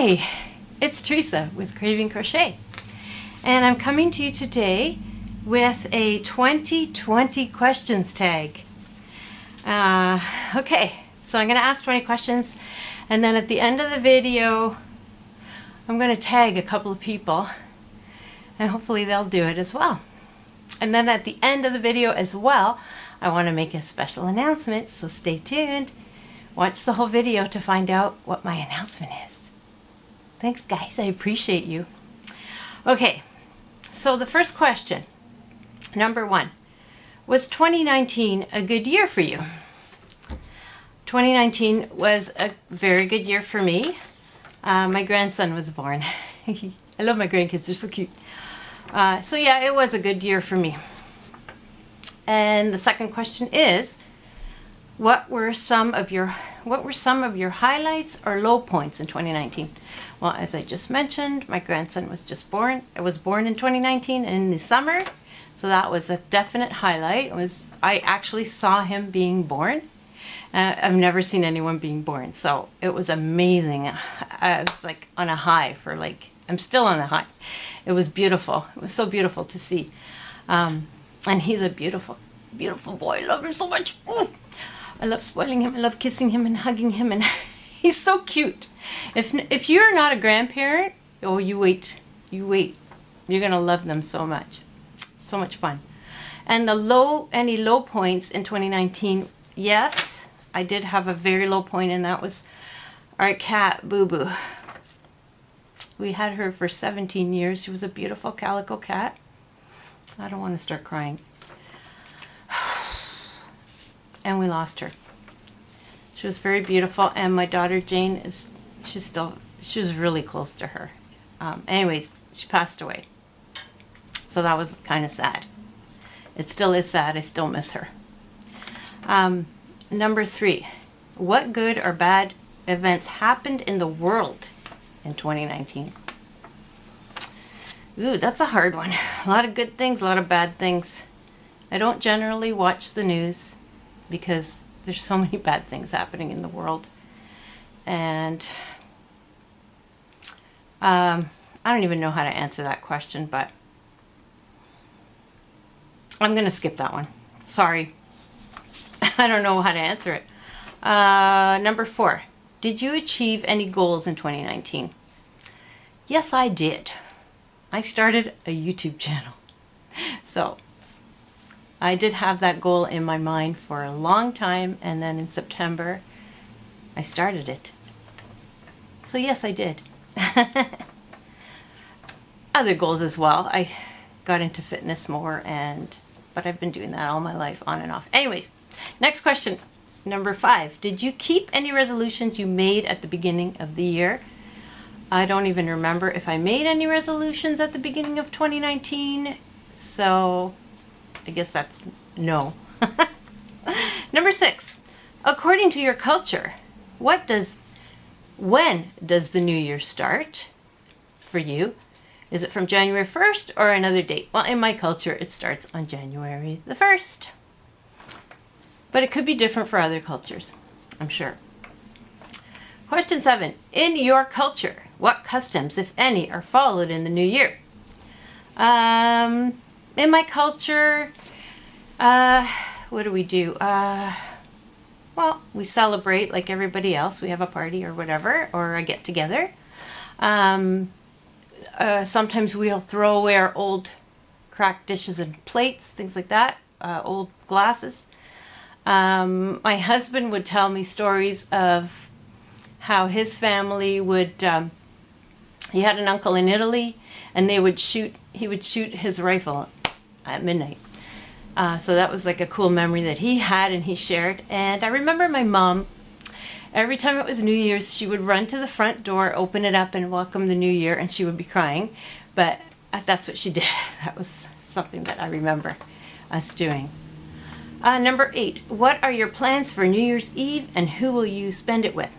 Hi, it's Teresa with Craving Crochet, and I'm coming to you today with a 2020 questions tag. Okay, so I'm going to ask 20 questions, and then at the end of the video, I'm going to tag a couple of people, and hopefully they'll do it as well. And then at the end of the video as well, I want to make a special announcement, so stay tuned. Watch the whole video to find out what my announcement is. Thanks, guys. I appreciate you. Okay, so the first question, number 1, was 2019 a good year for you? 2019 was a very good year for me. My grandson was born. I love my grandkids. They're so cute. So yeah, it was a good year for me. And the second question is, what were some of your highlights or low points in 2019? Well, as I just mentioned, my grandson was just born. I was born in 2019 in the summer, so that was a definite highlight. I actually saw him being born. I've never seen anyone being born, so it was amazing. I was like on a high I'm still on a high. It was beautiful. It was so beautiful to see. And he's a beautiful, beautiful boy. I love him so much. Ooh. I love spoiling him. I love kissing him and hugging him, and he's so cute. If you're not a grandparent, oh, you wait. You're gonna love them so much. So much fun. And any low points in 2019? Yes, I did have a very low point, and that was our cat Boo Boo. We had her for 17 years. She was a beautiful calico cat. I don't want to start crying. And we lost her. She was very beautiful, and my daughter Jane she was really close to her. Anyways, she passed away. So that was kind of sad. It still is sad. I still miss her. Number 3, what good or bad events happened in the world in 2019? Ooh, that's a hard one. A lot of good things, a lot of bad things. I don't generally watch the news because there's so many bad things happening in the world. And I don't even know how to answer that question, but I'm going to skip that one. Sorry. I don't know how to answer it. Number 4, did you achieve any goals in 2019? Yes, I did. I started a YouTube channel. So I did have that goal in my mind for a long time, and then in September, I started it. So yes, I did. Other goals as well. I got into fitness more, but I've been doing that all my life, on and off. Anyways, next question, number 5. Did you keep any resolutions you made at the beginning of the year? I don't even remember if I made any resolutions at the beginning of 2019, so I guess that's no. Number 6, according to your culture, when does the new year start for you? Is it from January 1st or another date? Well, in my culture, it starts on January the 1st. But it could be different for other cultures, I'm sure. Question 7, in your culture, what customs, if any, are followed in the new year? In my culture, what do we do? Well, we celebrate like everybody else. We have a party or whatever, or a get-together. Sometimes we'll throw away our old cracked dishes and plates, things like that, old glasses. My husband would tell me stories of how his family would, he had an uncle in Italy, and he would shoot his rifle at midnight. So that was like a cool memory that he had and he shared. And I remember my mom, every time it was New Year's, she would run to the front door, open it up, and welcome the new year, and she would be crying. But that's what she did. That was something that I remember us doing. Number 8, what are your plans for New Year's Eve, and who will you spend it with?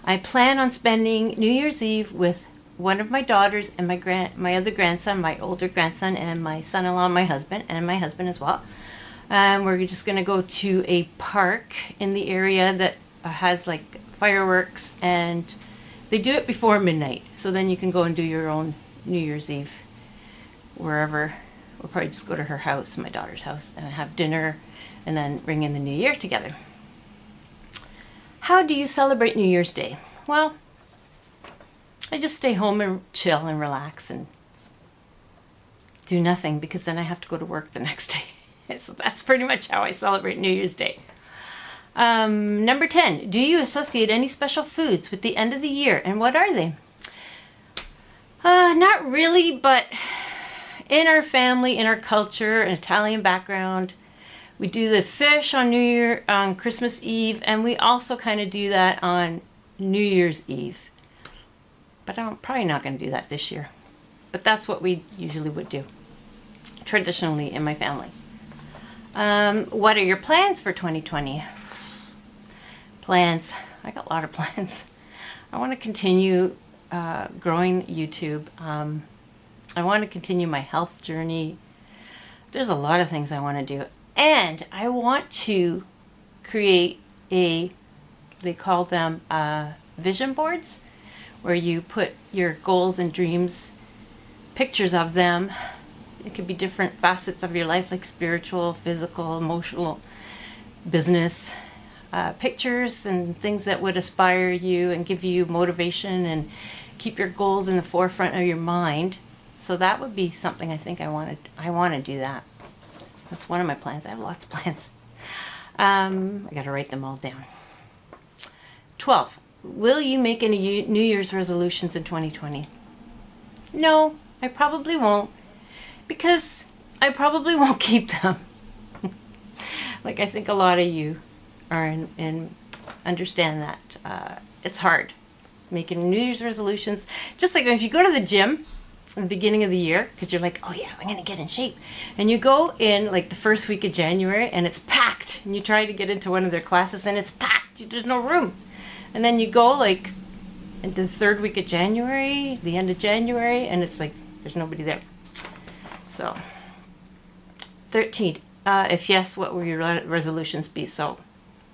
I plan on spending New Year's Eve with one of my daughters and my other grandson, my older grandson, and my son-in-law, my husband, and my husband as well. We're just going to go to a park in the area that has like fireworks and They do it before midnight, so then you can go and do your own New Year's Eve wherever. We'll probably just go to her house, my daughter's house, and have dinner and then ring in the new year together. How do you celebrate New Year's Day? Well, I just stay home and chill and relax and do nothing, because then I have to go to work the next day. So that's pretty much how I celebrate New Year's Day. Number 10, do you associate any special foods with the end of the year, and what are they? Not really, but in our family, in our culture, an Italian background, we do the fish on Christmas Eve, and we also kind of do that on New Year's Eve. But I'm probably not going to do that this year. But that's what we usually would do, traditionally in my family. What are your plans for 2020? Plans. I got a lot of plans. I want to continue growing YouTube. I want to continue my health journey. There's a lot of things I want to do. And I want to create they call them vision boards, where you put your goals and dreams, pictures of them. It could be different facets of your life, like spiritual, physical, emotional, business, pictures and things that would inspire you and give you motivation and keep your goals in the forefront of your mind. So that would be something I think I want to do that. That's one of my plans. I have lots of plans. I got to write them all down. 12. Will you make any New Year's resolutions in 2020? No, I probably won't, because I probably won't keep them. Like, I think a lot of you are in understand that it's hard making New Year's resolutions. Just like if you go to the gym in the beginning of the year, because you're like, oh yeah, I'm going to get in shape. And you go in like the first week of January and it's packed. And you try to get into one of their classes and it's packed. There's no room. And then you go like into the third week of January, the end of January, and it's like there's nobody there. So, 13. If yes, what will your resolutions be? So,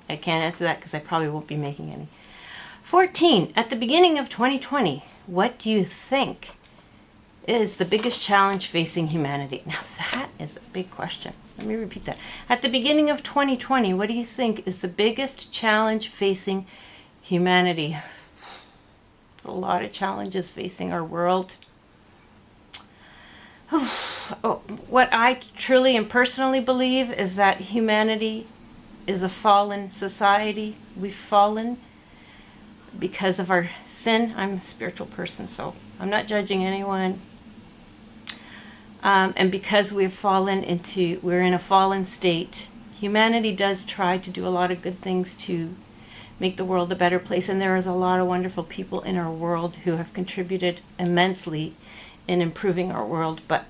I can't answer that because I probably won't be making any. 14. At the beginning of 2020, what do you think is the biggest challenge facing humanity? Now, that is a big question. Let me repeat that. At the beginning of 2020, what do you think is the biggest challenge facing humanity? There's a lot of challenges facing our world. What I truly and personally believe is that humanity is a fallen society. We've fallen because of our sin. I'm a spiritual person, so I'm not judging anyone. And because we're in a fallen state, humanity does try to do a lot of good things to make the world a better place. And there is a lot of wonderful people in our world who have contributed immensely in improving our world. But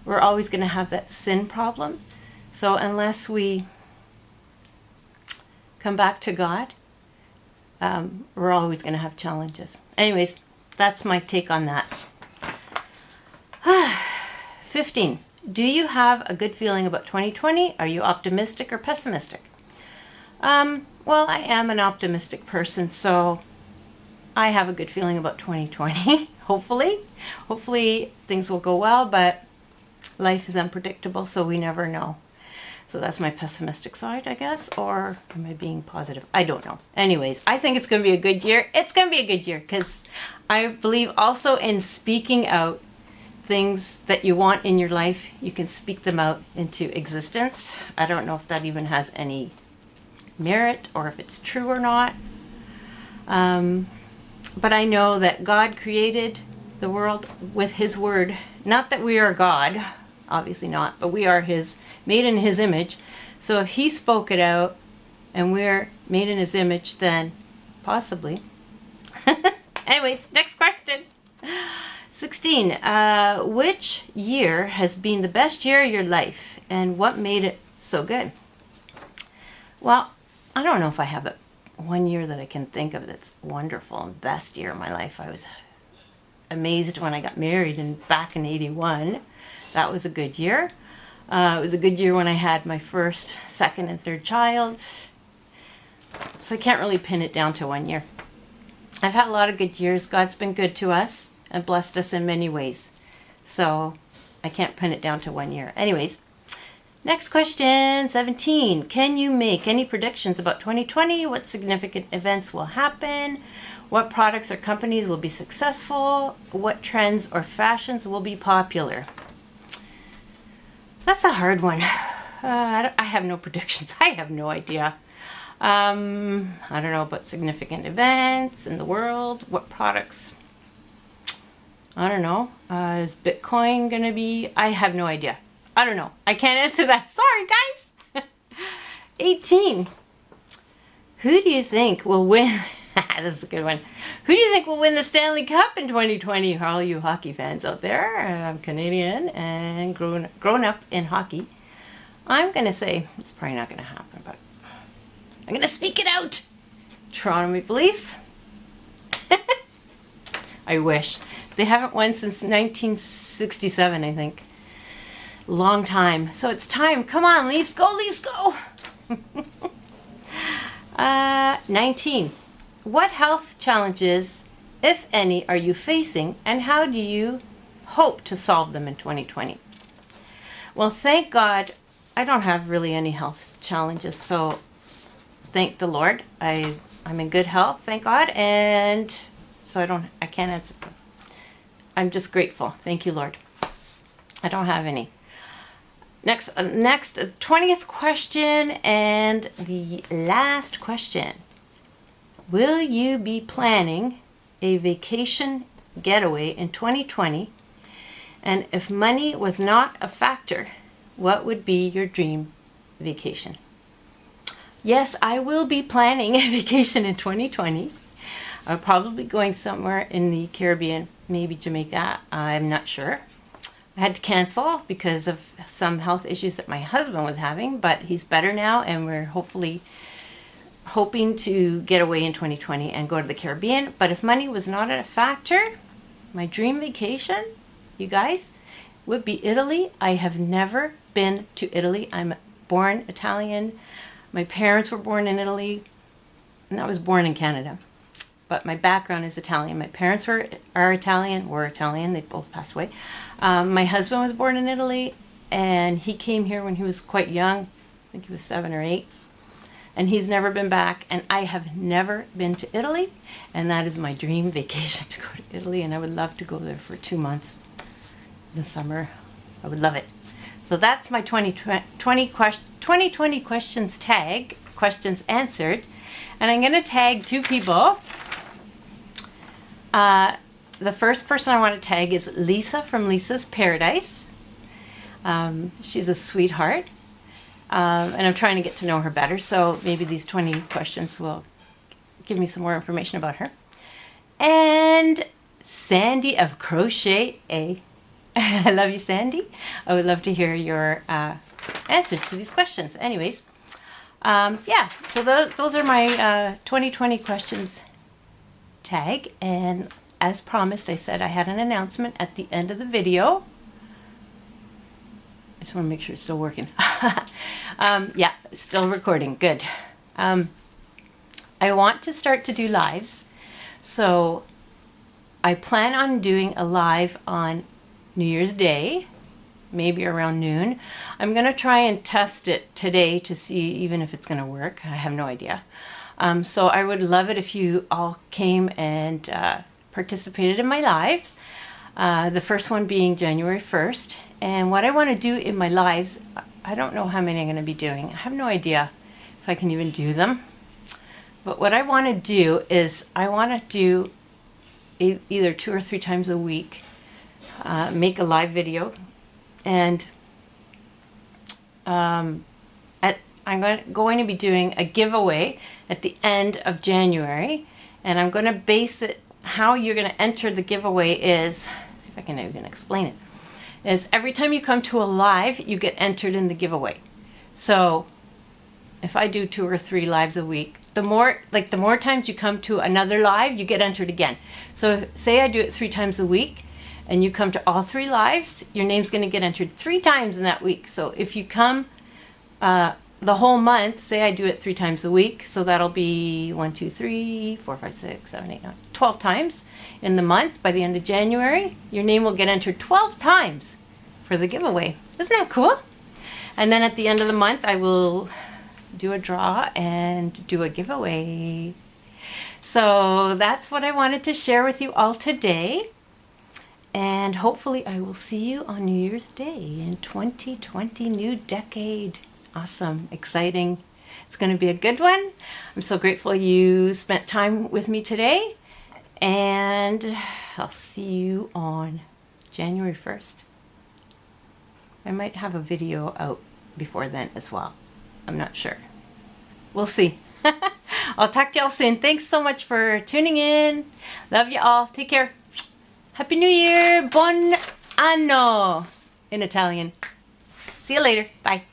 we're always going to have that sin problem. So unless we come back to God, we're always going to have challenges. Anyways, that's my take on that. 15. Do you have a good feeling about 2020? Are you optimistic or pessimistic? Well, I am an optimistic person, so I have a good feeling about 2020. Hopefully things will go well, but life is unpredictable, so we never know. So that's my pessimistic side, I guess, or am I being positive? I don't know. Anyways, I think it's going to be a good year. It's going to be a good year because I believe also in speaking out things that you want in your life. You can speak them out into existence. I don't know if that even has any merit or if it's true or not. But I know that God created the world with His word. Not that we are God, obviously not, but we are made in His image. So if He spoke it out and we're made in His image, then possibly. Anyways, next question. 16. Which year has been the best year of your life and what made it so good? Well, I don't know if I have one year that I can think of that's wonderful and best year of my life. I was amazed when I got married back in 81. That was a good year. It was a good year when I had my first, second, and third child. So I can't really pin it down to one year. I've had a lot of good years. God's been good to us and blessed us in many ways. So I can't pin it down to 1 year. Anyways, next question, 17. Can you make any predictions about 2020? What significant events will happen? What products or companies will be successful? What trends or fashions will be popular? That's a hard one. I have no predictions. I have no idea. I don't know about significant events in the world. What products? I don't know. Is Bitcoin going to be? I have no idea. I don't know. I can't answer that. Sorry, guys. 18. Who do you think will win? This is a good one. Who do you think will win the Stanley Cup in 2020? All you hockey fans out there. I'm Canadian and grown up in hockey. I'm going to say it's probably not going to happen, but I'm going to speak it out. Toronto Maple Leafs. I wish. They haven't won since 1967, I think. Long time. So it's time. Come on, Leafs. Go, Leafs, go. 19. What health challenges, if any, are you facing, and how do you hope to solve them in 2020? Well, thank God I don't have really any health challenges, so thank the Lord. I'm in good health, thank God, and so I can't answer them. I'm just grateful. Thank you, Lord. I don't have any. Next, 20th question and the last question. Will you be planning a vacation getaway in 2020? And if money was not a factor, what would be your dream vacation? Yes, I will be planning a vacation in 2020. I'm probably going somewhere in the Caribbean, maybe Jamaica. I'm not sure. I had to cancel because of some health issues that my husband was having, but he's better now, and we're hoping to get away in 2020 and go to the Caribbean. But if money was not a factor, my dream vacation, you guys, would be Italy. I have never been to Italy. I'm born Italian. My parents were born in Italy, and I was born in Canada. But my background is Italian. My parents were Italian. They both passed away. My husband was born in Italy, and he came here when he was quite young. I think he was 7 or 8. And he's never been back, and I have never been to Italy, and that is my dream vacation, to go to Italy, and I would love to go there for 2 months in the summer. I would love it. So that's my 2020 questions tag, questions answered, and I'm going to tag 2 people. The first person I want to tag is Lisa from Lisa's Paradise. She's a sweetheart. And I'm trying to get to know her better, so maybe these 20 questions will give me some more information about her. And Sandy of Crochet A. I love you, Sandy. I would love to hear your answers to these questions. Anyways, so those are my 2020 questions tag. And as promised, I said I had an announcement at the end of the video. I just want to make sure it's still working. Yeah, still recording. Good. I want to start to do lives. So I plan on doing a live on New Year's Day, maybe around noon. I'm going to try and test it today to see even if it's going to work. I have no idea. So I would love it if you all came and participated in my lives. The first one being January 1st. And what I want to do in my lives, I don't know how many I'm going to be doing. I have no idea if I can even do them. But what I want to do is I want to do either 2 or 3 times a week, make a live video. And I'm going to be doing a giveaway at the end of January. And I'm going to base it, how you're going to enter the giveaway is, let's see if I can even explain it, is every time you come to a live, you get entered in the giveaway. So if I do 2 or 3 lives a week, the more times you come to another live, you get entered again. So say I do it 3 times a week and you come to all 3 lives, your name's going to get entered 3 times in that week. So if you come the whole month, say I do it 3 times a week, so that'll be 1, 2, 3, 4, 5, 6, 7, 8, 9, 12 times in the month. By the end of January, your name will get entered 12 times for the giveaway. Isn't that cool? And then at the end of the month, I will do a draw and do a giveaway. So that's what I wanted to share with you all today. And hopefully I will see you on New Year's Day in 2020, new decade. Awesome, exciting. It's going to be a good one. I'm so grateful you spent time with me today. And I'll see you on January 1st. I might have a video out before then as well. I'm not sure. We'll see. I'll talk to y'all soon. Thanks so much for tuning in. Love you all. Take care. Happy New Year. Buon anno in Italian. See you later. Bye.